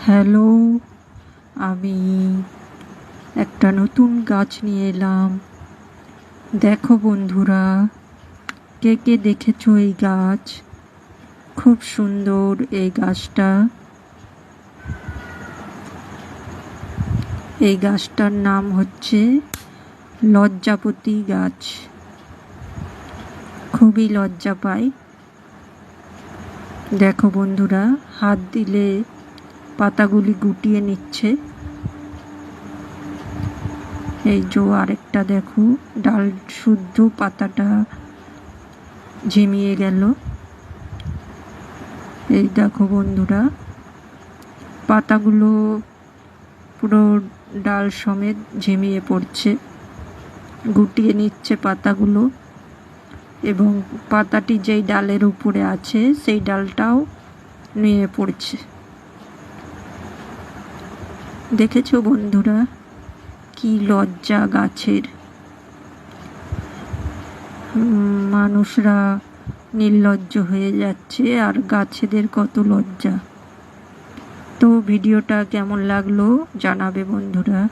Hello, আমি একটা নতুন গাছ নিয়ে এলাম। দেখো বন্ধুরা, কে কে দেখেছো এই গাছ? খুব সুন্দর এই গাছটা। এই গাছটার নাম হচ্ছে লজ্জাপতি গাছ। খুবই লজ্জা পায়। দেখো বন্ধুরা, হাত দিলে পাতাগুলি গুটিয়ে নিচ্ছে। এই যে আরেকটা দেখো, ডাল শুদ্ধ পাতাটা ঝিমিয়ে গেল। এই দেখো বন্ধুরা, পাতাগুলো পুরো ডাল সমেত ঝিমিয়ে পড়ছে, গুটিয়ে নিচ্ছে পাতাগুলো, এবং পাতাটি যেই ডালের উপরে আছে সেই ডালটাও নিয়ে পড়ছে। দেখেছো বন্ধুরা, কি লজ্জা গাছের। মানুষরা নির্লজ্জ হয়ে যাচ্ছে, আর গাছেদের কত লজ্জা। তো ভিডিওটা কেমন লাগলো জানাবে বন্ধুরা।